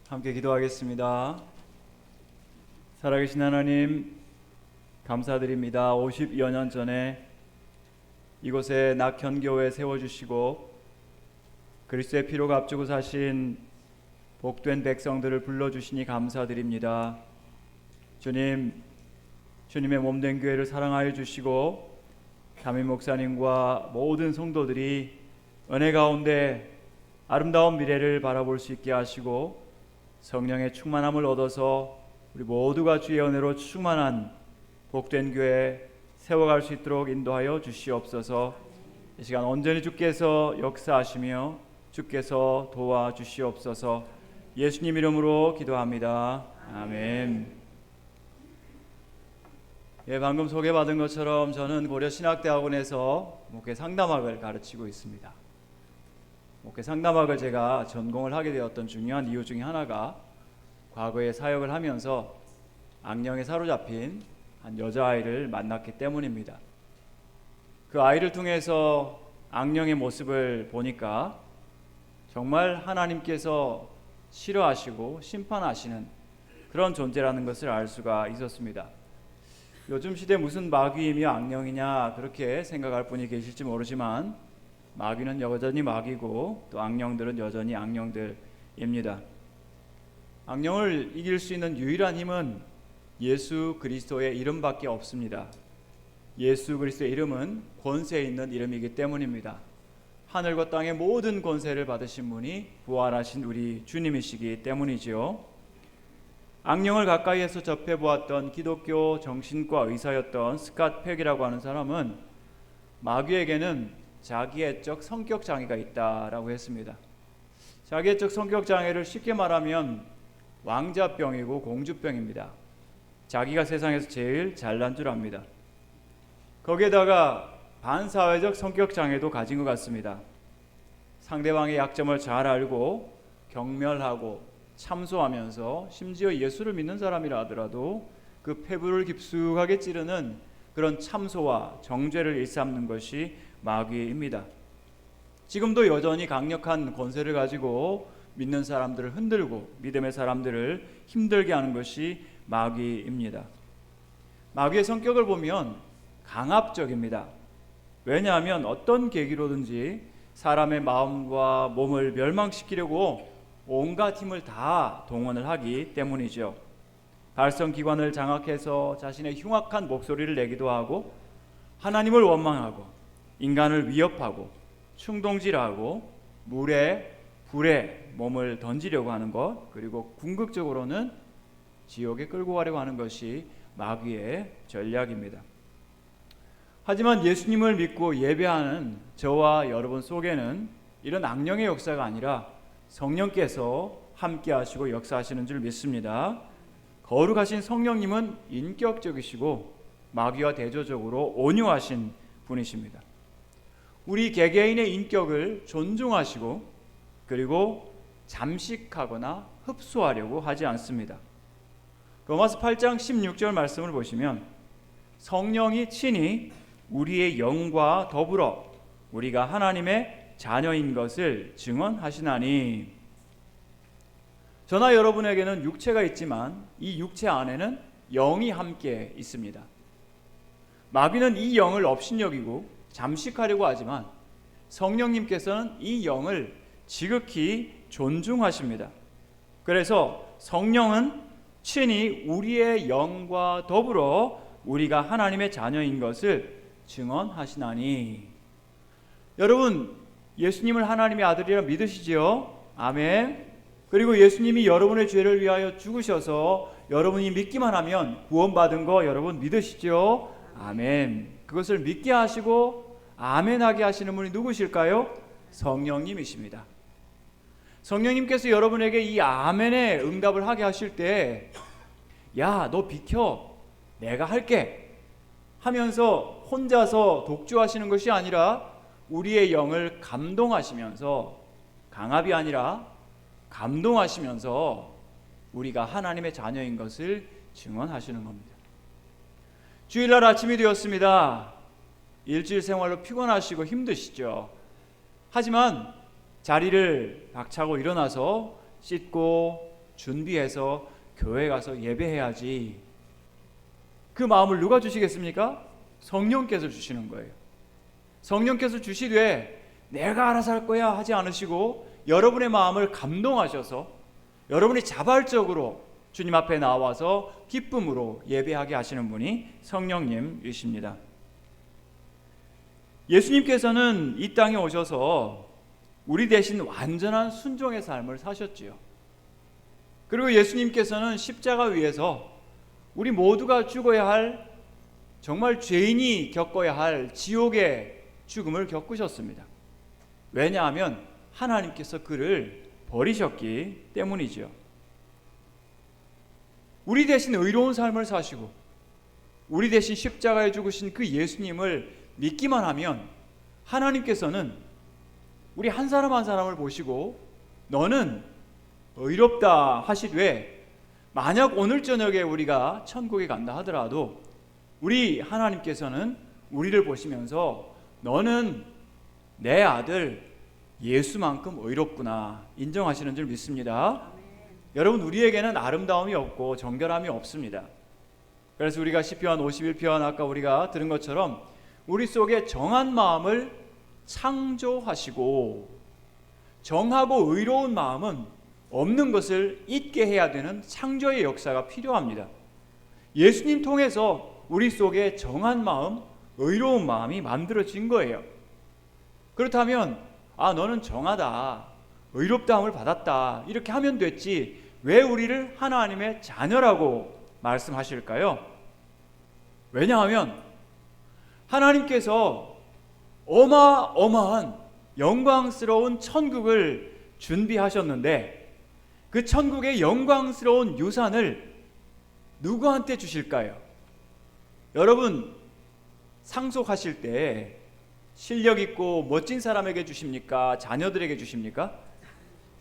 함께 기도하겠습니다. 살아계신 하나님, 감사드립니다. 50여 년 전에 이곳에 낙현교회 세워주시고 그리스도의 피로 값주고 사신 복된 백성들을 불러주시니 감사드립니다. 주님, 주님의 몸된 교회를 사랑하여 주시고 담임 목사님과 모든 성도들이 은혜 가운데 아름다운 미래를 바라볼 수 있게 하시고 성령의 충만함을 얻어서 우리 모두가 주의 은혜로 충만한 복된 교회 세워갈 수 있도록 인도하여 주시옵소서. 이 시간 온전히 주께서 역사하시며 주께서 도와주시옵소서. 예수님 이름으로 기도합니다. 아멘. 방금 소개받은 것처럼 저는 고려신학대학원에서 목회 상담학을 가르치고 있습니다. 목회 상담학을 제가 전공을 하게 되었던 중요한 이유 중에 하나가 과거에 사역을 하면서 악령에 사로잡힌 한 여자아이를 만났기 때문입니다. 그 아이를 통해서 악령의 모습을 보니까 정말 하나님께서 싫어하시고 심판하시는 그런 존재라는 것을 알 수가 있었습니다. 요즘 시대 무슨 마귀이며 악령이냐 그렇게 생각할 분이 계실지 모르지만 마귀는 여전히 마귀고 또 악령들은 여전히 악령들입니다. 악령을 이길 수 있는 유일한 힘은 예수 그리스도의 이름밖에 없습니다. 예수 그리스도의 이름은 권세 있는 이름이기 때문입니다. 하늘과 땅의 모든 권세를 받으신 분이 부활하신 우리 주님이시기 때문이지요. 악령을 가까이에서 접해보았던 기독교 정신과 의사였던 스캇 팩이라고 하는 사람은 마귀에게는 자기애적 성격 장애가 있다라고 했습니다. 자기애적 성격 장애를 쉽게 말하면 왕자병이고 공주병입니다. 자기가 세상에서 제일 잘난 줄 압니다. 거기에다가 반사회적 성격 장애도 가진 것 같습니다. 상대방의 약점을 잘 알고 경멸하고 참소하면서 심지어 예수를 믿는 사람이라 하더라도 그 폐부를 깊숙하게 찌르는 그런 참소와 정죄를 일삼는 것이 마귀입니다. 지금도 여전히 강력한 권세를 가지고 믿는 사람들을 흔들고 믿음의 사람들을 힘들게 하는 것이 마귀입니다. 마귀의 성격을 보면 강압적입니다. 왜냐하면 어떤 계기로든지 사람의 마음과 몸을 멸망시키려고 온갖 힘을 다 동원을 하기 때문이죠. 발성기관을 장악해서 자신의 흉악한 목소리를 내기도 하고 하나님을 원망하고 인간을 위협하고 충동질하고 물에 불에 몸을 던지려고 하는 것, 그리고 궁극적으로는 지옥에 끌고 가려고 하는 것이 마귀의 전략입니다. 하지만 예수님을 믿고 예배하는 저와 여러분 속에는 이런 악령의 역사가 아니라 성령께서 함께 하시고 역사하시는 줄 믿습니다. 거룩하신 성령님은 인격적이시고 마귀와 대조적으로 온유하신 분이십니다. 우리 개개인의 인격을 존중하시고 그리고 잠식하거나 흡수하려고 하지 않습니다. 로마서 8장 16절 말씀을 보시면 성령이 친히 우리의 영과 더불어 우리가 하나님의 자녀인 것을 증언하시나니. 저나 여러분에게는 육체가 있지만 이 육체 안에는 영이 함께 있습니다. 마귀는 이 영을 업신여기고 잠식하려고 하지만 성령님께서는 이 영을 지극히 존중하십니다. 그래서 성령은 친히 우리의 영과 더불어 우리가 하나님의 자녀인 것을 증언하시나니. 여러분, 예수님을 하나님의 아들이라 믿으시지요? 아멘. 그리고 예수님이 여러분의 죄를 위하여 죽으셔서 여러분이 믿기만 하면 구원받은 거 여러분 믿으시죠? 아멘. 그것을 믿게 하시고 아멘하게 하시는 분이 누구실까요? 성령님이십니다. 성령님께서 여러분에게 이 아멘의 응답을 하게 하실 때, 야, 너 비켜, 내가 할게 하면서 혼자서 독주하시는 것이 아니라 우리의 영을 감동하시면서, 강압이 아니라 감동하시면서 우리가 하나님의 자녀인 것을 증언하시는 겁니다. 주일날 아침이 되었습니다. 일주일 생활로 피곤하시고 힘드시죠. 하지만 자리를 박차고 일어나서 씻고 준비해서 교회 가서 예배해야지. 그 마음을 누가 주시겠습니까? 성령께서 주시는 거예요. 성령께서 주시되 내가 알아서 할 거야 하지 않으시고 여러분의 마음을 감동하셔서 여러분이 자발적으로 주님 앞에 나와서 기쁨으로 예배하게 하시는 분이 성령님이십니다. 예수님께서는 이 땅에 오셔서 우리 대신 완전한 순종의 삶을 사셨지요. 그리고 예수님께서는 십자가 위에서 우리 모두가 죽어야 할, 정말 죄인이 겪어야 할 지옥의 죽음을 겪으셨습니다. 왜냐하면 하나님께서 그를 버리셨기 때문이죠. 우리 대신 의로운 삶을 사시고 우리 대신 십자가에 죽으신 그 예수님을 믿기만 하면 하나님께서는 우리 한 사람 한 사람을 보시고 너는 의롭다 하시되, 만약 오늘 저녁에 우리가 천국에 간다 하더라도 우리 하나님께서는 우리를 보시면서 너는 내 아들 예수만큼 의롭구나 인정하시는 줄 믿습니다. 여러분, 우리에게는 아름다움이 없고 정결함이 없습니다. 그래서 우리가 시편 51편 아까 우리가 들은 것처럼 우리 속에 정한 마음을 창조하시고 정하고 의로운 마음은 없는 것을 잊게 해야 되는 창조의 역사가 필요합니다. 예수님 통해서 우리 속에 정한 마음, 의로운 마음이 만들어진 거예요. 그렇다면 너는 정하다, 의롭다함을 받았다 이렇게 하면 됐지 왜 우리를 하나님의 자녀라고 말씀하실까요? 왜냐하면 하나님께서 어마어마한 영광스러운 천국을 준비하셨는데 그 천국의 영광스러운 유산을 누구한테 주실까요? 여러분, 상속하실 때 실력 있고 멋진 사람에게 주십니까? 자녀들에게 주십니까?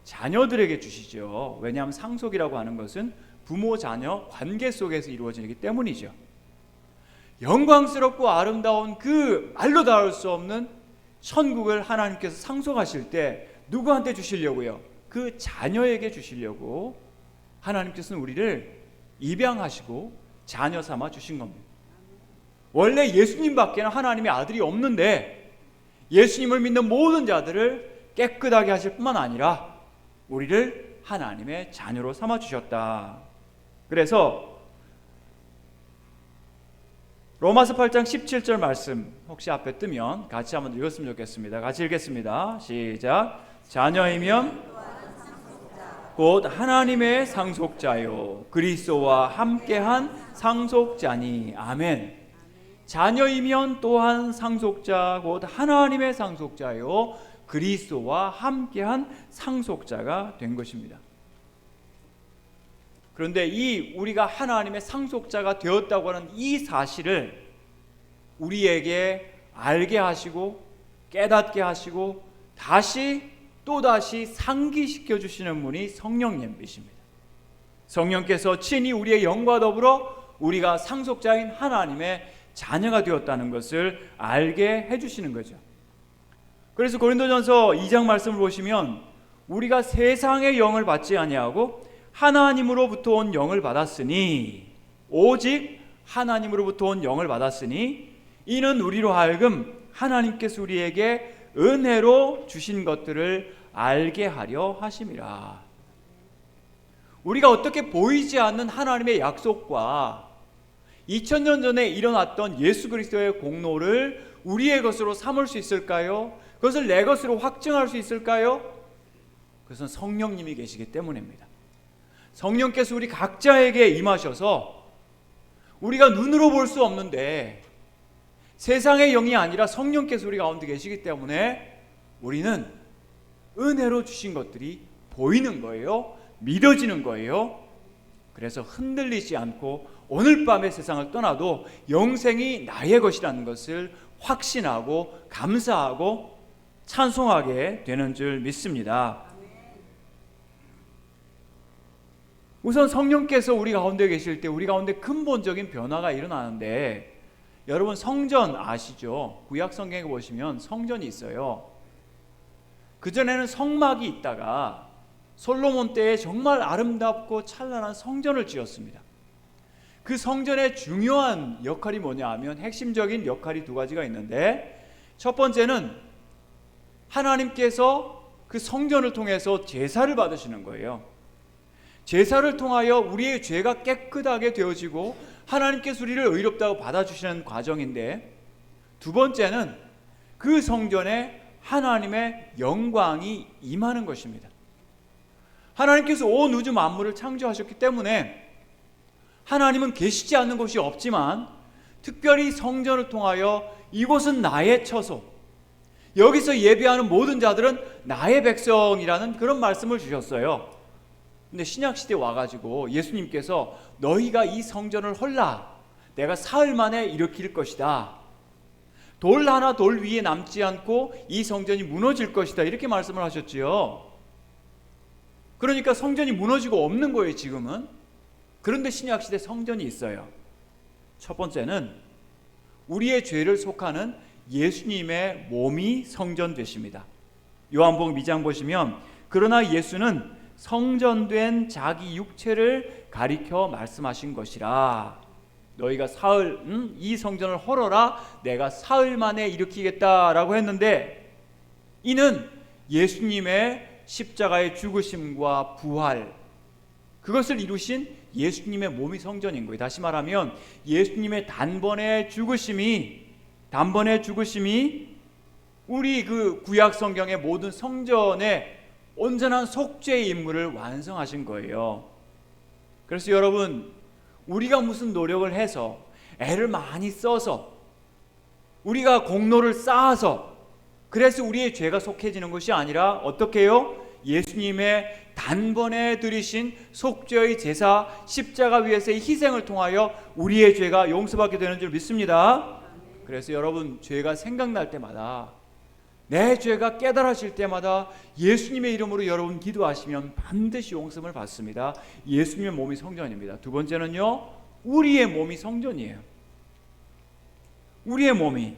자녀들에게 주시죠. 왜냐하면 상속이라고 하는 것은 부모 자녀 관계 속에서 이루어지기 때문이죠. 영광스럽고 아름다운 그 말로 닿을 수 없는 천국을 하나님께서 상속하실 때 누구한테 주시려고요? 그 자녀에게 주시려고 하나님께서는 우리를 입양하시고 자녀 삼아 주신 겁니다. 원래 예수님밖에는 하나님의 아들이 없는데 예수님을 믿는 모든 자들을 깨끗하게 하실 뿐만 아니라 우리를 하나님의 자녀로 삼아 주셨다. 그래서 로마서 8장 17절 말씀 혹시 앞에 뜨면 같이 한번 읽었으면 좋겠습니다. 같이 읽겠습니다. 시작. 자녀이면 곧 하나님의 상속자요 그리스도와 함께한 상속자니. 아멘. 자녀이면 또한 상속자 곧 하나님의 상속자요 그리스도와 함께한 상속자가 된 것입니다. 그런데 이 우리가 하나님의 상속자가 되었다고 하는 이 사실을 우리에게 알게 하시고 깨닫게 하시고 또다시 상기시켜 주시는 분이 성령님이십니다. 성령께서 친히 우리의 영과 더불어 우리가 상속자인 하나님의 자녀가 되었다는 것을 알게 해주시는 거죠. 그래서 고린도전서 2장 말씀을 보시면 우리가 세상의 영을 받지 아니하고 하나님으로부터 온 영을 받았으니, 오직 하나님으로부터 온 영을 받았으니 이는 우리로 하여금 하나님께서 우리에게 은혜로 주신 것들을 알게 하려 하심이라. 우리가 어떻게 보이지 않는 하나님의 약속과 2000년 전에 일어났던 예수 그리스도의 공로를 우리의 것으로 삼을 수 있을까요? 그것을 내 것으로 확증할 수 있을까요? 그것은 성령님이 계시기 때문입니다. 성령께서 우리 각자에게 임하셔서 우리가 눈으로 볼 수 없는데 세상의 영이 아니라 성령께서 우리 가운데 계시기 때문에 우리는 은혜로 주신 것들이 보이는 거예요. 믿어지는 거예요. 그래서 흔들리지 않고 오늘 밤의 세상을 떠나도 영생이 나의 것이라는 것을 확신하고 감사하고 찬송하게 되는 줄 믿습니다. 우선 성령께서 우리 가운데 계실 때 우리 가운데 근본적인 변화가 일어나는데, 여러분 성전 아시죠? 구약 성경에 보시면 성전이 있어요. 그전에는 성막이 있다가 솔로몬 때에 정말 아름답고 찬란한 성전을 지었습니다. 그 성전의 중요한 역할이 뭐냐 하면 핵심적인 역할이 두 가지가 있는데, 첫 번째는 하나님께서 그 성전을 통해서 제사를 받으시는 거예요. 제사를 통하여 우리의 죄가 깨끗하게 되어지고 하나님께서 우리를 의롭다고 받아주시는 과정인데, 두 번째는 그 성전에 하나님의 영광이 임하는 것입니다. 하나님께서 온 우주 만물을 창조하셨기 때문에 하나님은 계시지 않는 곳이 없지만, 특별히 성전을 통하여 이곳은 나의 처소, 여기서 예배하는 모든 자들은 나의 백성이라는 그런 말씀을 주셨어요. 근데 신약시대에 와가지고 예수님께서 너희가 이 성전을 헐라, 내가 사흘 만에 일으킬 것이다, 돌 하나 돌 위에 남지 않고 이 성전이 무너질 것이다, 이렇게 말씀을 하셨지요. 그러니까 성전이 무너지고 없는 거예요 지금은. 그런데 신약시대 성전이 있어요. 첫 번째는 우리의 죄를 속하는 예수님의 몸이 성전 되십니다. 요한복음 2장 보시면, 그러나 예수는 성전된 자기 육체를 가리켜 말씀하신 것이라. 너희가 사흘 이 성전을 헐어라, 내가 사흘 만에 일으키겠다라고 했는데, 이는 예수님의 십자가의 죽으심과 부활, 그것을 이루신 예수님의 몸이 성전인 거예요. 다시 말하면 예수님의 단번에 죽으심이 우리 그 구약 성경의 모든 성전의 온전한 속죄의 임무를 완성하신 거예요. 그래서 여러분, 우리가 무슨 노력을 해서, 애를 많이 써서, 우리가 공로를 쌓아서 그래서 우리의 죄가 속해지는 것이 아니라 어떻게 해요? 예수님의 단번에 드리신 속죄의 제사, 십자가 위에서의 희생을 통하여 우리의 죄가 용서받게 되는 줄 믿습니다. 그래서 여러분, 죄가 생각날 때마다, 내 죄가 깨달아질 때마다 예수님의 이름으로 여러분 기도하시면 반드시 용서를 받습니다. 예수님의 몸이 성전입니다. 두 번째는요, 우리의 몸이 성전이에요. 우리의 몸이.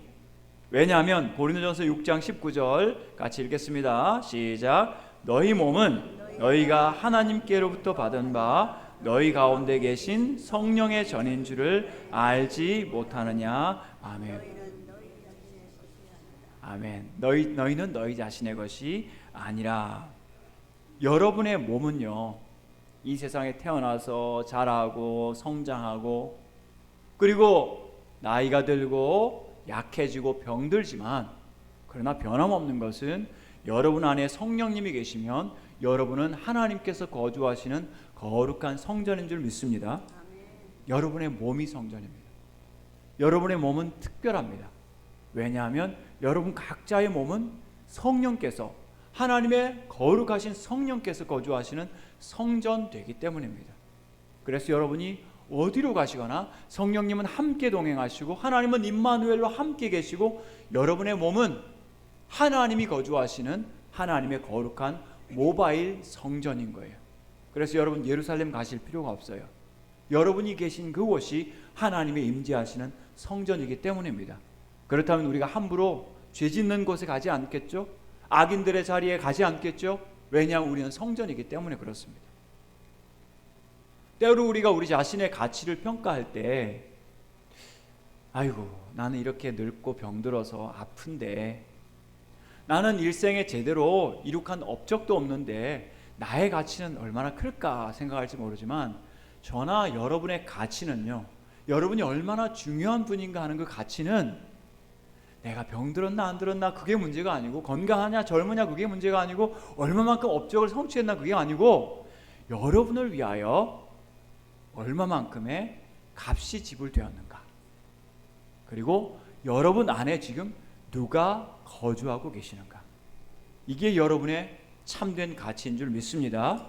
왜냐하면 고린도전서 6장 19절 같이 읽겠습니다. 시작. 너희 몸은 너희가 하나님께로부터 받은 바 너희 가운데 계신 성령의 전인 줄을 알지 못하느냐. 아멘. 아멘. 너희는 너희 자신의 것이 아니라. 여러분의 몸은요, 이 세상에 태어나서 자라고 성장하고, 그리고 나이가 들고 약해지고 병들지만, 그러나 변함없는 것은 여러분 안에 성령님이 계시면 여러분은 하나님께서 거주하시는 거룩한 성전인 줄 믿습니다. 여러분의 몸이 성전입니다. 여러분의 몸은 특별합니다. 왜냐하면 여러분 각자의 몸은 성령께서, 하나님의 거룩하신 성령께서 거주하시는 성전 되기 때문입니다. 그래서 여러분이 어디로 가시거나 성령님은 함께 동행하시고 하나님은 임마누엘로 함께 계시고, 여러분의 몸은 하나님이 거주하시는 하나님의 거룩한 모바일 성전인 거예요. 그래서 여러분 예루살렘 가실 필요가 없어요. 여러분이 계신 그곳이 하나님의 임재하시는 성전이기 때문입니다. 그렇다면 우리가 함부로 죄 짓는 곳에 가지 않겠죠? 악인들의 자리에 가지 않겠죠? 왜냐하면 우리는 성전이기 때문에 그렇습니다. 때로 우리가 우리 자신의 가치를 평가할 때, 아이고 나는 이렇게 늙고 병들어서 아픈데, 나는 일생에 제대로 이룩한 업적도 없는데 나의 가치는 얼마나 클까 생각할지 모르지만, 저나 여러분의 가치는요, 여러분이 얼마나 중요한 분인가 하는 그 가치는 내가 병들었나 안 들었나 그게 문제가 아니고, 건강하냐 젊으냐 그게 문제가 아니고, 얼마만큼 업적을 성취했나 그게 아니고, 여러분을 위하여 얼마만큼의 값이 지불되었는가, 그리고 여러분 안에 지금 누가 거주하고 계시는가, 이게 여러분의 참된 가치인 줄 믿습니다.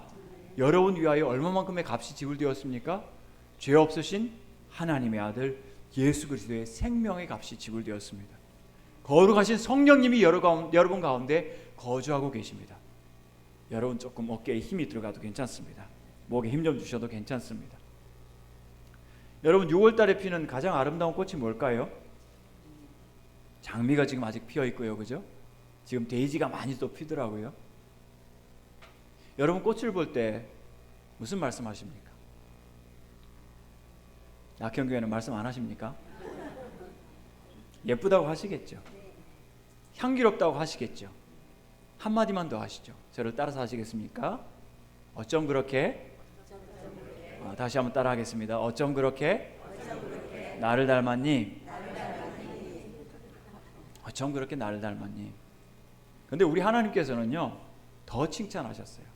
여러분 위하여 얼마만큼의 값이 지불되었습니까? 죄 없으신 하나님의 아들 예수 그리스도의 생명의 값이 지불되었습니다. 거룩하신 성령님이 여러분 가운데 거주하고 계십니다. 여러분 조금 어깨에 힘이 들어가도 괜찮습니다. 목에 힘 좀 주셔도 괜찮습니다. 여러분 6월달에 피는 가장 아름다운 꽃이 뭘까요? 장미가 지금 아직 피어 있고요, 그죠? 지금 데이지가 많이 또 피더라고요. 여러분 꽃을 볼 때 무슨 말씀하십니까? 낙현교회는 말씀 안 하십니까? 예쁘다고 하시겠죠. 향기롭다고 하시겠죠. 한마디만 더 하시죠. 저를 따라서 하시겠습니까? 어쩜 그렇게? 다시 한번 따라 하겠습니다. 어쩜 그렇게? 나를 닮았니? 어쩜 그렇게 나를 닮았니? 근데 우리 하나님께서는요 더 칭찬하셨어요.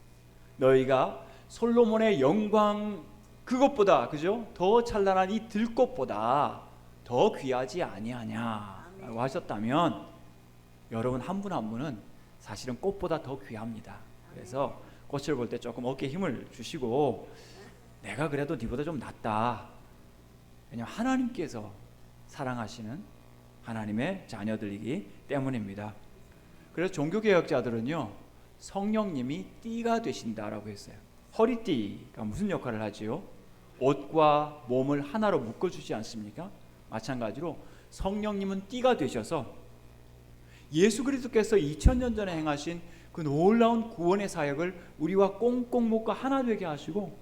너희가 솔로몬의 영광 그것보다, 그죠? 더 찬란한 이 들꽃보다 더 귀하지 아니하냐라고 하셨다면, 여러분 한 분 한 분은 사실은 꽃보다 더 귀합니다. 그래서 꽃을 볼 때 조금 어깨에 힘을 주시고, 내가 그래도 네보다 좀 낫다. 왜냐하면 하나님께서 사랑하시는 하나님의 자녀들이기 때문입니다. 그래서 종교개혁자들은요 성령님이 띠가 되신다라고 했어요. 허리띠가 무슨 역할을 하지요? 옷과 몸을 하나로 묶어주지 않습니까? 마찬가지로 성령님은 띠가 되셔서 예수 그리스도께서 2000년 전에 행하신 그 놀라운 구원의 사역을 우리와 꽁꽁 묶어 하나 되게 하시고,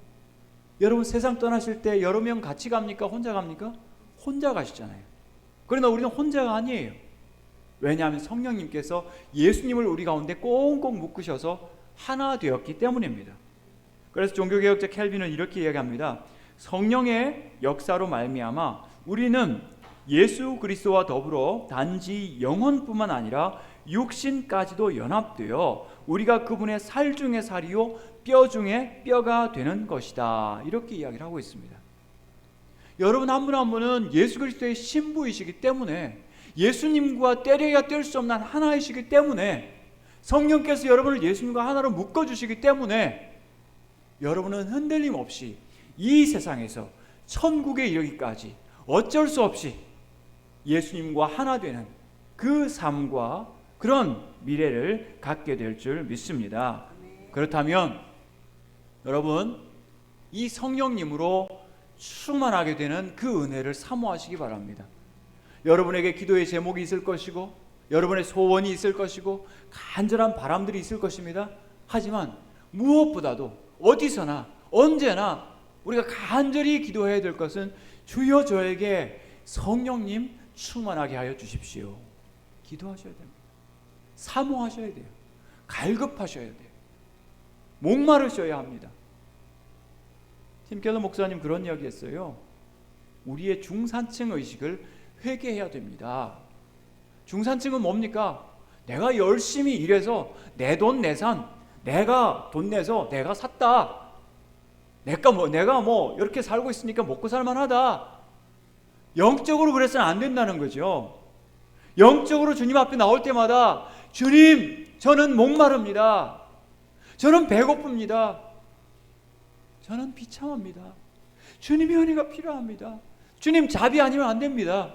여러분 세상 떠나실 때 여러 명 같이 갑니까? 혼자 갑니까? 혼자 가시잖아요. 그러나 우리는 혼자가 아니에요. 왜냐하면 성령님께서 예수님을 우리 가운데 꽁꽁 묶으셔서 하나 되었기 때문입니다. 그래서 종교개혁자 켈빈은 이렇게 이야기합니다. 성령의 역사로 말미암아 우리는 예수 그리스도와 더불어 단지 영혼뿐만 아니라 육신까지도 연합되어 우리가 그분의 살 중에 살이요 뼈 중에 뼈가 되는 것이다. 이렇게 이야기를 하고 있습니다. 여러분 한 분 한 분은 예수 그리스도의 신부이시기 때문에, 예수님과 떼려야 뗄 수 없는 하나이시기 때문에, 성령께서 여러분을 예수님과 하나로 묶어주시기 때문에 여러분은 흔들림 없이 이 세상에서 천국에 이르기까지 어쩔 수 없이 예수님과 하나 되는 그 삶과 그런 미래를 갖게 될 줄 믿습니다. 그렇다면 여러분 이 성령님으로 충만하게 되는 그 은혜를 사모하시기 바랍니다. 여러분에게 기도의 제목이 있을 것이고, 여러분의 소원이 있을 것이고, 간절한 바람들이 있을 것입니다. 하지만 무엇보다도 어디서나 언제나 우리가 간절히 기도해야 될 것은, 주여 저에게 성령님 충만하게 하여 주십시오. 기도하셔야 됩니다. 사모하셔야 돼요. 갈급하셔야 돼요. 목마르셔야 합니다. 팀 켈러 목사님 그런 이야기 했어요. 우리의 중산층 의식을 회개해야 됩니다. 중산층은 뭡니까? 내가 열심히 일해서 내 돈 내산, 내가 돈 내서 내가 샀다. 내가 뭐 이렇게 살고 있으니까 먹고 살만하다. 영적으로 그래서는 안 된다는 거죠. 영적으로 주님 앞에 나올 때마다, 주님 저는 목마릅니다. 저는 배고픕니다. 저는 비참합니다. 주님의 은혜가 필요합니다. 주님 자비 아니면 안 됩니다.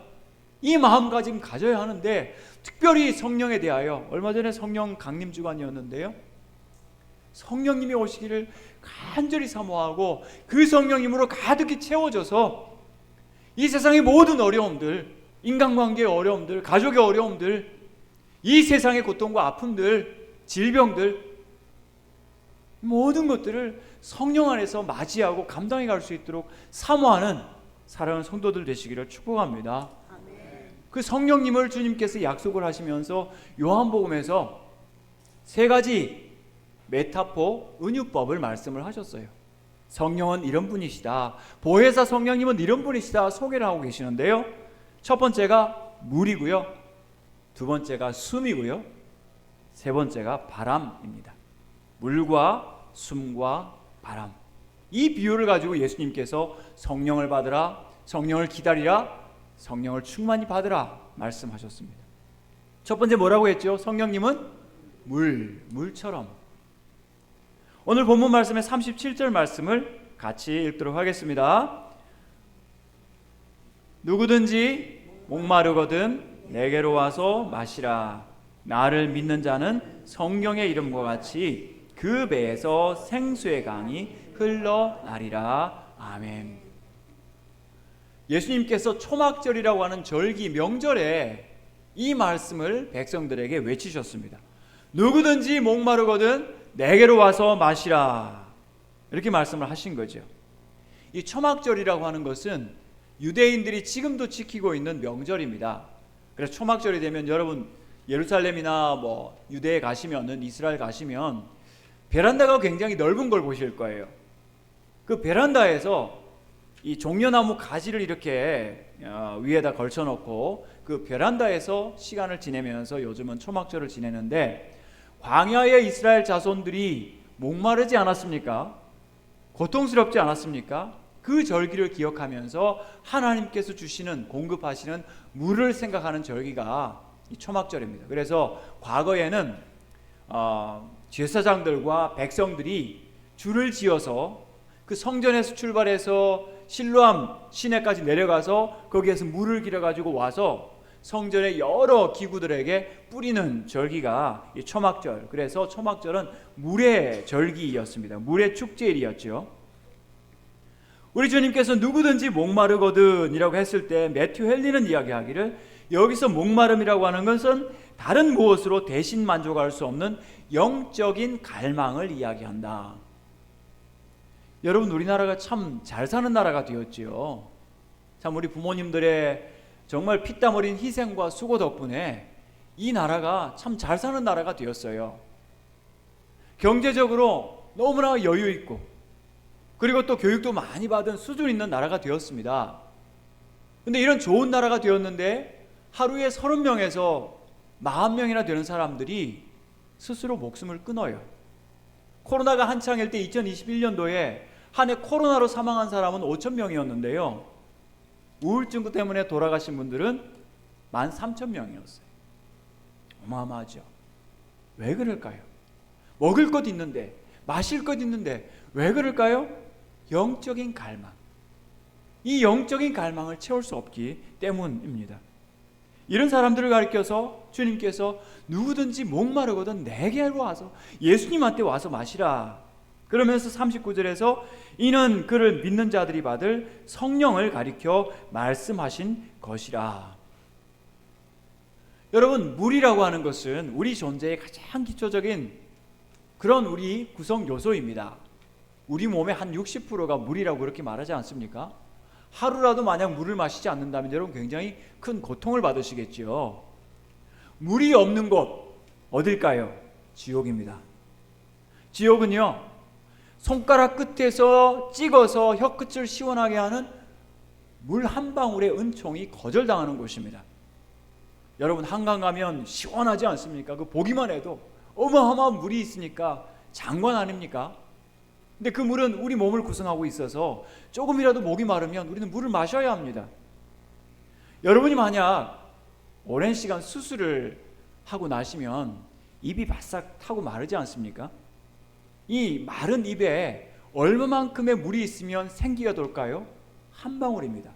이 마음가짐 가져야 하는데, 특별히 성령에 대하여, 얼마 전에 성령 강림 주간이었는데요, 성령님이 오시기를 간절히 사모하고 그 성령님으로 가득히 채워져서 이 세상의 모든 어려움들, 인간관계의 어려움들, 가족의 어려움들, 이 세상의 고통과 아픔들, 질병들, 모든 것들을 성령 안에서 맞이하고 감당해 갈 수 있도록 사모하는 사랑하는 성도들 되시기를 축복합니다. 그 성령님을 주님께서 약속을 하시면서 요한복음에서 세 가지 메타포 은유법을 말씀을 하셨어요. 성령은 이런 분이시다, 보혜사 성령님은 이런 분이시다 소개를 하고 계시는데요, 첫 번째가 물이고요, 두 번째가 숨이고요, 세 번째가 바람입니다. 물과 숨과 바람, 이 비유를 가지고 예수님께서 성령을 받으라, 성령을 기다리라, 성령을 충만히 받으라 말씀하셨습니다. 첫 번째 뭐라고 했죠? 성령님은 물처럼. 오늘 본문 말씀의 37절 말씀을 같이 읽도록 하겠습니다. 누구든지 목마르거든 내게로 와서 마시라. 나를 믿는 자는 성령의 이름과 같이 그 배에서 생수의 강이 흘러나리라. 아멘. 예수님께서 초막절이라고 하는 절기 명절에 이 말씀을 백성들에게 외치셨습니다. 누구든지 목마르거든 내게로 와서 마시라, 이렇게 말씀을 하신 거죠. 이 초막절이라고 하는 것은 유대인들이 지금도 지키고 있는 명절입니다. 그래서 초막절이 되면 여러분 예루살렘이나 유대에 가시면은, 이스라엘 가시면 베란다가 굉장히 넓은 걸 보실 거예요. 그 베란다에서 이 종려나무 가지를 이렇게 위에다 걸쳐놓고 그 베란다에서 시간을 지내면서 요즘은 초막절을 지내는데, 광야의 이스라엘 자손들이 목마르지 않았습니까? 고통스럽지 않았습니까? 그 절기를 기억하면서 하나님께서 주시는, 공급하시는 물을 생각하는 절기가 이 초막절입니다. 그래서 과거에는 제사장들과 백성들이 줄을 지어서 그 성전에서 출발해서 실로암 시내까지 내려가서 거기에서 물을 길어가지고 와서 성전의 여러 기구들에게 뿌리는 절기가 이 초막절. 그래서 초막절은 물의 절기였습니다. 물의 축제일이었죠. 우리 주님께서 누구든지 목마르거든 이라고 했을 때 매튜 헨리는 이야기하기를, 여기서 목마름이라고 하는 것은 다른 무엇으로 대신 만족할 수 없는 영적인 갈망을 이야기한다. 여러분, 우리나라가 참 잘 사는 나라가 되었지요. 참 우리 부모님들의 정말 피땀 흘린 희생과 수고 덕분에 이 나라가 참 잘 사는 나라가 되었어요. 경제적으로 너무나 여유 있고, 그리고 또 교육도 많이 받은 수준 있는 나라가 되었습니다. 근데 이런 좋은 나라가 되었는데 하루에 30명에서 40명이나 되는 사람들이 스스로 목숨을 끊어요. 코로나가 한창일 때 2021년도에 한 해 코로나로 사망한 사람은 5,000명이었는데요. 우울증 때문에 돌아가신 분들은 13,000명이었어요. 어마어마하죠. 왜 그럴까요? 먹을 것 있는데, 마실 것 있는데 왜 그럴까요? 영적인 갈망. 이 영적인 갈망을 채울 수 없기 때문입니다. 이런 사람들을 가리켜서 주님께서 누구든지 목마르거든 내게로 와서, 예수님한테 와서 마시라. 그러면서 39절에서 이는 그를 믿는 자들이 받을 성령을 가리켜 말씀하신 것이라. 여러분, 물이라고 하는 것은 우리 존재의 가장 기초적인 그런 우리 구성 요소입니다. 우리 몸의 한 60%가 물이라고 그렇게 말하지 않습니까? 하루라도 만약 물을 마시지 않는다면 여러분 굉장히 큰 고통을 받으시겠죠. 물이 없는 곳 어딜까요? 지옥입니다. 지옥은요, 손가락 끝에서 찍어서 혀끝을 시원하게 하는 물 한 방울의 은총이 거절당하는 곳입니다. 여러분, 한강 가면 시원하지 않습니까? 그 보기만 해도 어마어마한 물이 있으니까 장관 아닙니까? 근데 그 물은 우리 몸을 구성하고 있어서 조금이라도 목이 마르면 우리는 물을 마셔야 합니다. 여러분이 만약 오랜 시간 수술을 하고 나시면 입이 바싹 타고 마르지 않습니까? 이 마른 입에 얼마만큼의 물이 있으면 생기가 돌까요? 한 방울입니다.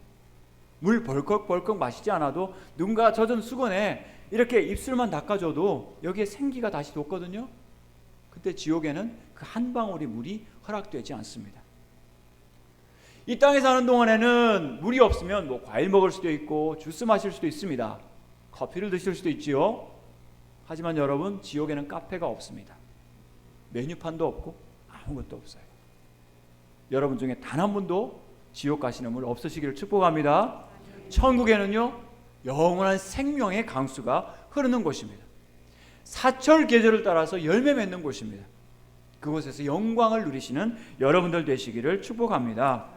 물 벌컥벌컥 마시지 않아도 누군가 젖은 수건에 이렇게 입술만 닦아줘도 여기에 생기가 다시 돋거든요. 그때 지옥에는 그 한 방울의 물이 허락되지 않습니다. 이 땅에 사는 동안에는 물이 없으면 과일 먹을 수도 있고 주스 마실 수도 있습니다. 커피를 드실 수도 있지요. 하지만 여러분, 지옥에는 카페가 없습니다. 메뉴판도 없고 아무것도 없어요. 여러분 중에 단 한 분도 지옥 가시는 분 없으시기를 축복합니다. 천국에는요, 영원한 생명의 강수가 흐르는 곳입니다. 사철 계절을 따라서 열매 맺는 곳입니다. 그곳에서 영광을 누리시는 여러분들 되시기를 축복합니다.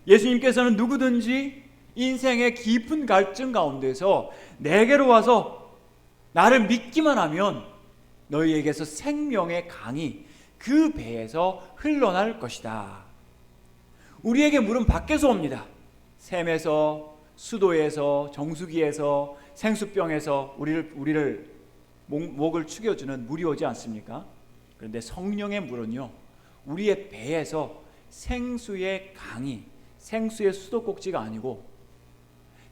예수님께서는 누구든지 인생의 깊은 갈증 가운데서 내게로 와서 나를 믿기만 하면 너희에게서 생명의 강이 그 배에서 흘러날 것이다. 우리에게 물은 밖에서 옵니다. 샘에서, 수도에서, 정수기에서, 생수병에서 우리를 목을 축여주는 물이 오지 않습니까? 그런데 성령의 물은요, 우리의 배에서 생수의 강이, 생수의 수도꼭지가 아니고,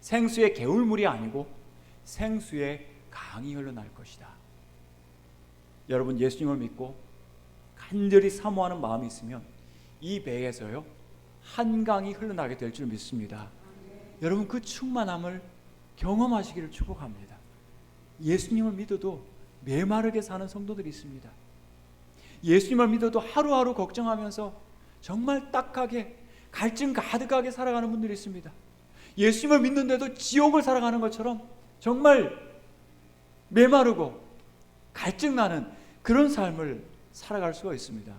생수의 개울물이 아니고 생수의 강이 흘러날 것이다. 여러분, 예수님을 믿고 간절히 사모하는 마음이 있으면 이 배에서요, 한강이 흘러나게 될 줄 믿습니다. 여러분, 그 충만함을 경험하시기를 축복합니다. 예수님을 믿어도 메마르게 사는 성도들이 있습니다. 예수님을 믿어도 하루하루 걱정하면서 정말 딱하게 갈증 가득하게 살아가는 분들이 있습니다. 예수님을 믿는데도 지옥을 살아가는 것처럼 정말 메마르고 갈증나는 그런 삶을 살아갈 수가 있습니다.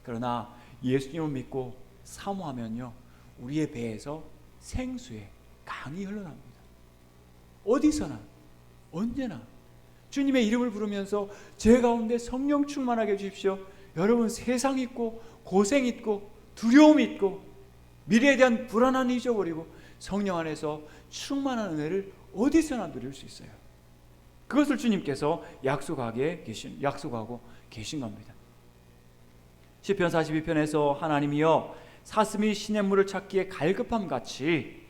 그러나 예수님을 믿고 사모하면요, 우리의 배에서 생수의 강이 흘러납니다. 어디서나 언제나 주님의 이름을 부르면서 제 가운데 성령 충만하게 해주십시오. 여러분, 세상 있고 고생 있고 두려움 있고 미래에 대한 불안함을 잊어버리고 성령 안에서 충만한 은혜를 어디서나 누릴 수 있어요. 그것을 주님께서 약속하고 계신 겁니다. 시편 42편에서 하나님이여 사슴이 시냇물을 찾기에 갈급함 같이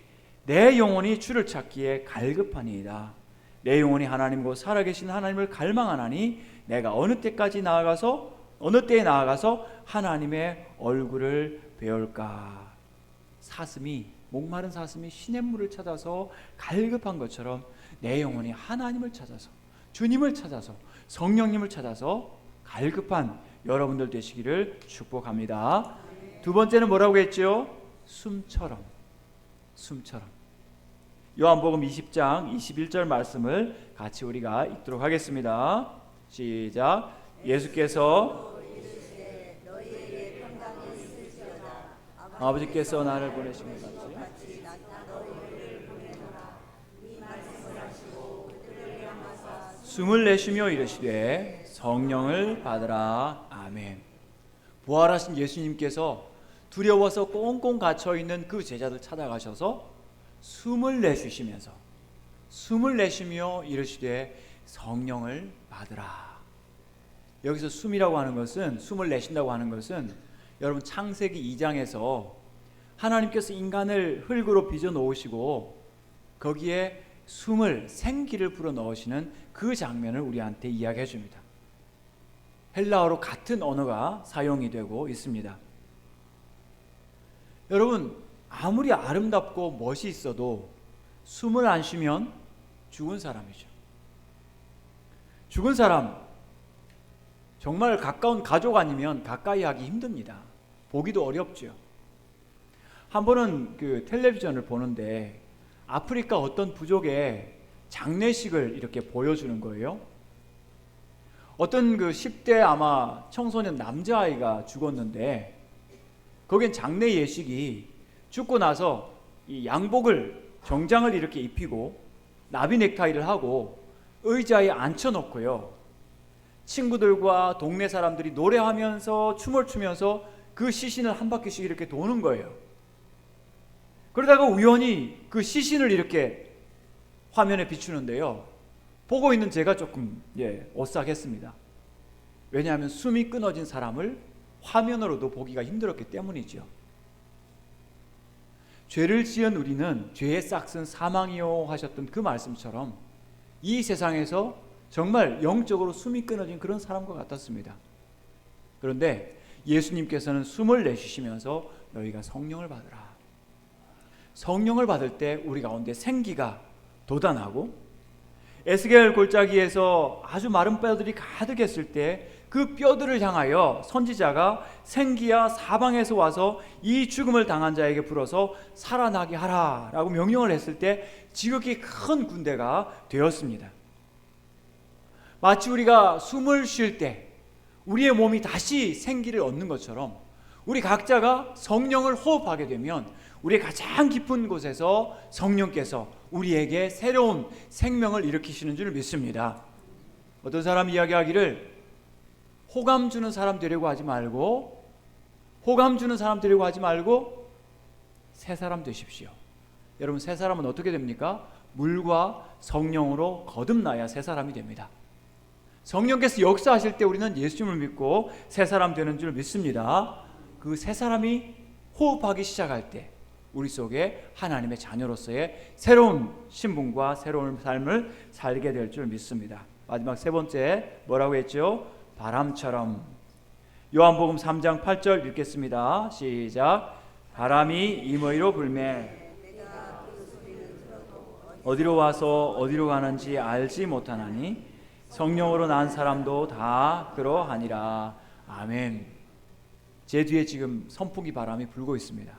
내 영혼이 주를 찾기에 갈급하니이다. 내 영혼이 하나님 곧 살아계신 하나님을 갈망하나니 내가 어느 때에 나아가서 하나님의 얼굴을 배울까. 목마른 사슴이 시냇물을 찾아서 갈급한 것처럼 내 영혼이 하나님을 찾아서, 주님을 찾아서, 성령님을 찾아서 갈급한 여러분들 되시기를 축복합니다. 두 번째는 뭐라고 했죠? 숨처럼. 요한복음 20장 21절 말씀을 같이 우리가 읽도록 하겠습니다. 시작. 예수께서 아버지께서 나를 보내신 것 같이 숨을 내쉬며 이르시되 성령을 받으라. 아멘. 부활하신 예수님께서 두려워서 꽁꽁 갇혀있는 그 제자들 찾아가셔서 숨을 내쉬며 이르시되 성령을 받으라. 여기서 숨이라고 하는 것은, 숨을 내쉰다고 하는 것은 여러분 창세기 2장에서 하나님께서 인간을 흙으로 빚어 놓으시고 거기에 생기를 불어 넣으시는 그 장면을 우리한테 이야기해 줍니다. 헬라어로 같은 언어가 사용이 되고 있습니다. 여러분, 아무리 아름답고 멋이 있어도 숨을 안 쉬면 죽은 사람이죠. 죽은 사람, 정말 가까운 가족 아니면 가까이 하기 힘듭니다. 보기도 어렵죠. 한 번은 그 텔레비전을 보는데 아프리카 어떤 부족의 장례식을 이렇게 보여주는 거예요. 어떤 그 10대 아마 청소년 남자아이가 죽었는데 거긴 장례 예식이 죽고 나서 이 정장을 이렇게 입히고 나비 넥타이를 하고 의자에 앉혀놓고요, 친구들과 동네 사람들이 노래하면서 춤을 추면서 그 시신을 한 바퀴씩 이렇게 도는 거예요. 그러다가 우연히 그 시신을 이렇게 화면에 비추는데요, 보고 있는 제가 조금 오싹했습니다. 왜냐하면 숨이 끊어진 사람을 화면으로도 보기가 힘들었기 때문이죠. 죄를 지은 우리는 죄의 싹은 사망이요 하셨던 그 말씀처럼 이 세상에서 정말 영적으로 숨이 끊어진 그런 사람과 같았습니다. 그런데 예수님께서는 숨을 내쉬시면서 너희가 성령을 받으라. 성령을 받을 때 우리 가운데 생기가 돋아나고, 에스겔 골짜기에서 아주 마른 뼈들이 가득했을 때 그 뼈들을 향하여 선지자가 생기야 사방에서 와서 이 죽음을 당한 자에게 불어서 살아나게 하라 라고 명령을 했을 때 지극히 큰 군대가 되었습니다. 마치 우리가 숨을 쉴 때 우리의 몸이 다시 생기를 얻는 것처럼 우리 각자가 성령을 호흡하게 되면 우리의 가장 깊은 곳에서 성령께서 우리에게 새로운 생명을 일으키시는 줄 믿습니다. 어떤 사람이 이야기하기를 호감 주는 사람 되려고 하지 말고 새 사람 되십시오. 여러분, 새 사람은 어떻게 됩니까? 물과 성령으로 거듭나야 새 사람이 됩니다. 성령께서 역사하실 때 우리는 예수님을 믿고 새 사람 되는 줄 믿습니다. 그 새 사람이 호흡하기 시작할 때 우리 속에 하나님의 자녀로서의 새로운 신분과 새로운 삶을 살게 될 줄 믿습니다. 마지막 세 번째 뭐라고 했죠? 바람처럼. 요한복음 3장 8절 읽겠습니다. 시작. 바람이 임의로 불매 어디로 와서 어디로 가는지 알지 못하나니 성령으로 난 사람도 다 그러하니라. 아멘. 제 뒤에 지금 선풍기 바람이 불고 있습니다.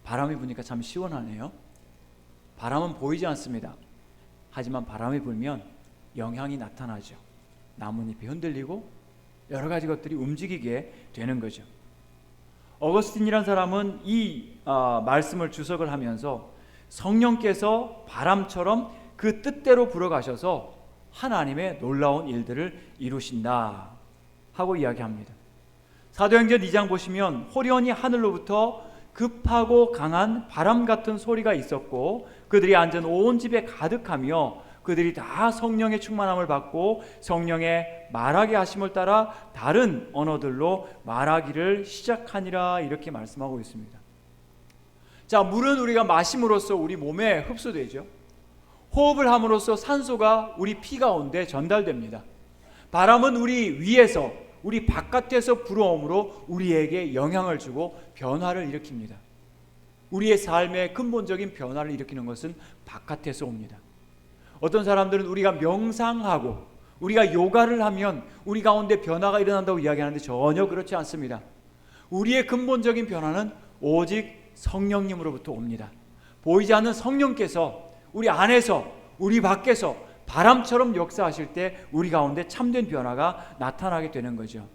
바람이 부니까 참 시원하네요. 바람은 보이지 않습니다. 하지만 바람이 불면 영향이 나타나죠. 나뭇잎이 흔들리고 여러 가지 것들이 움직이게 되는 거죠. 어거스틴이라는 사람은 이 말씀을 주석을 하면서 성령께서 바람처럼 그 뜻대로 불어가셔서 하나님의 놀라운 일들을 이루신다 하고 이야기합니다. 사도행전 2장 보시면 호련히 하늘로부터 급하고 강한 바람 같은 소리가 있었고 그들이 앉은 온 집에 가득하며 그들이 다 성령의 충만함을 받고 성령의 말하게 하심을 따라 다른 언어들로 말하기를 시작하니라 이렇게 말씀하고 있습니다. 자, 물은 우리가 마심으로써 우리 몸에 흡수되죠. 호흡을 함으로써 산소가 우리 피 가운데 전달됩니다. 바람은 우리 위에서 우리 바깥에서 불어옴으로 우리에게 영향을 주고 변화를 일으킵니다. 우리의 삶의 근본적인 변화를 일으키는 것은 바깥에서 옵니다. 어떤 사람들은 우리가 명상하고 우리가 요가를 하면 우리 가운데 변화가 일어난다고 이야기하는데 전혀 그렇지 않습니다. 우리의 근본적인 변화는 오직 성령님으로부터 옵니다. 보이지 않는 성령께서 우리 안에서 우리 밖에서 바람처럼 역사하실 때 우리 가운데 참된 변화가 나타나게 되는 거죠.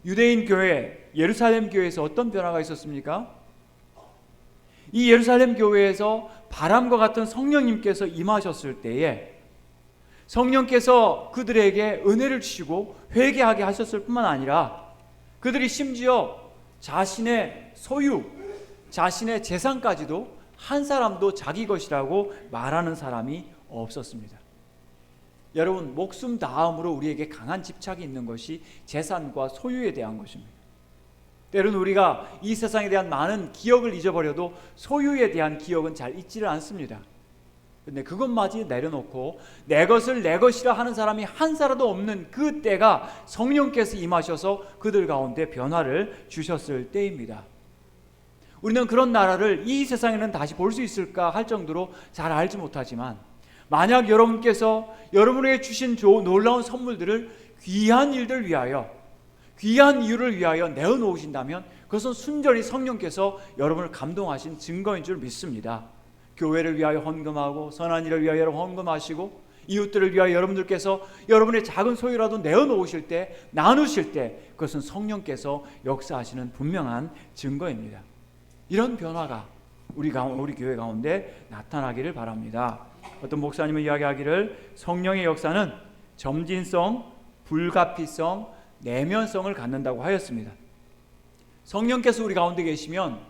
유대인 교회, 예루살렘 교회에서 어떤 변화가 있었습니까? 이 예루살렘 교회에서 바람과 같은 성령님께서 임하셨을 때에 성령께서 그들에게 은혜를 주시고 회개하게 하셨을 뿐만 아니라 그들이 심지어 자신의 소유, 자신의 재산까지도 한 사람도 자기 것이라고 말하는 사람이 없었습니다. 여러분, 목숨 다음으로 우리에게 강한 집착이 있는 것이 재산과 소유에 대한 것입니다. 때로는 우리가 이 세상에 대한 많은 기억을 잊어버려도 소유에 대한 기억은 잘 잊지를 않습니다. 근데 그것마저 내려놓고 내 것을 내 것이라 하는 사람이 한 사람도 없는 그 때가 성령께서 임하셔서 그들 가운데 변화를 주셨을 때입니다. 우리는 그런 나라를 이 세상에는 다시 볼 수 있을까 할 정도로 잘 알지 못하지만 만약 여러분께서 여러분에게 주신 놀라운 선물들을 귀한 일들 위하여 귀한 이유를 위하여 내어놓으신다면 그것은 순전히 성령께서 여러분을 감동하신 증거인 줄 믿습니다. 교회를 위하여 헌금하고 선한 일을 위하여 여러분 헌금하시고 이웃들을 위하여 여러분들께서 여러분의 작은 소유라도 내어놓으실 때 나누실 때 그것은 성령께서 역사하시는 분명한 증거입니다. 이런 변화가 우리 교회 가운데 나타나기를 바랍니다. 어떤 목사님은 이야기하기를 성령의 역사는 점진성, 불가피성, 내면성을 갖는다고 하였습니다. 성령께서 우리 가운데 계시면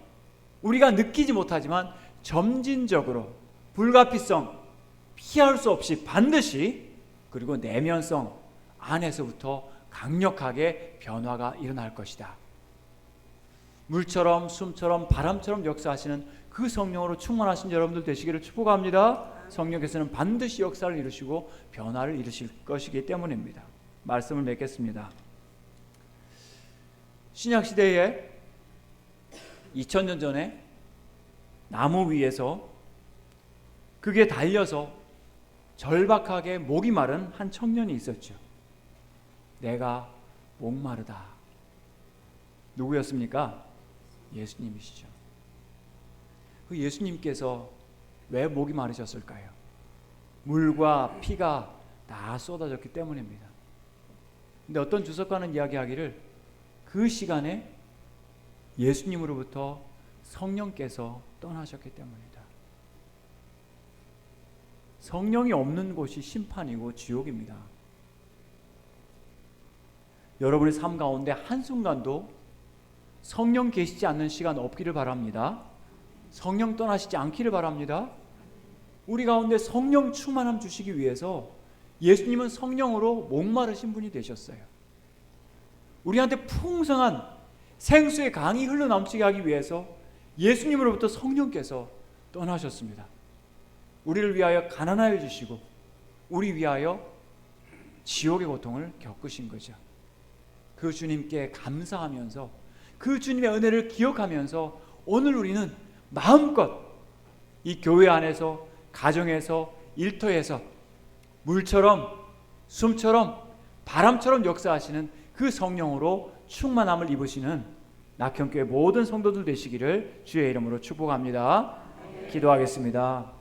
우리가 느끼지 못하지만 점진적으로 불가피성, 피할 수 없이 반드시 그리고 내면성 안에서부터 강력하게 변화가 일어날 것이다. 물처럼 숨처럼 바람처럼 역사하시는 그 성령으로 충만하신 여러분들 되시기를 축복합니다. 성령께서는 반드시 역사를 이루시고 변화를 이루실 것이기 때문입니다. 말씀을 맺겠습니다. 신약시대에 2000년 전에 나무 위에서 그게 달려서 절박하게 목이 마른 한 청년이 있었죠. 내가 목마르다. 누구였습니까? 예수님이시죠. 그 예수님께서 왜 목이 마르셨을까요? 물과 피가 다 쏟아졌기 때문입니다. 근데 어떤 주석가는 이야기하기를 그 시간에 예수님으로부터 성령께서 떠나셨기 때문이다. 성령이 없는 곳이 심판이고 지옥입니다. 여러분의 삶 가운데 한순간도 성령 계시지 않는 시간 없기를 바랍니다. 성령 떠나시지 않기를 바랍니다. 우리 가운데 성령 충만함 주시기 위해서 예수님은 성령으로 목마르신 분이 되셨어요. 우리한테 풍성한 생수의 강이 흘러넘치게 하기 위해서 예수님으로부터 성령께서 떠나셨습니다. 우리를 위하여 가난하여 주시고 우리 위하여 지옥의 고통을 겪으신 거죠. 그 주님께 감사하면서 그 주님의 은혜를 기억하면서 오늘 우리는 마음껏 이 교회 안에서 가정에서 일터에서 물처럼 숨처럼 바람처럼 역사하시는 그 성령으로 충만함을 입으시는 낙현교회 모든 성도들 되시기를 주의 이름으로 축복합니다. 기도하겠습니다.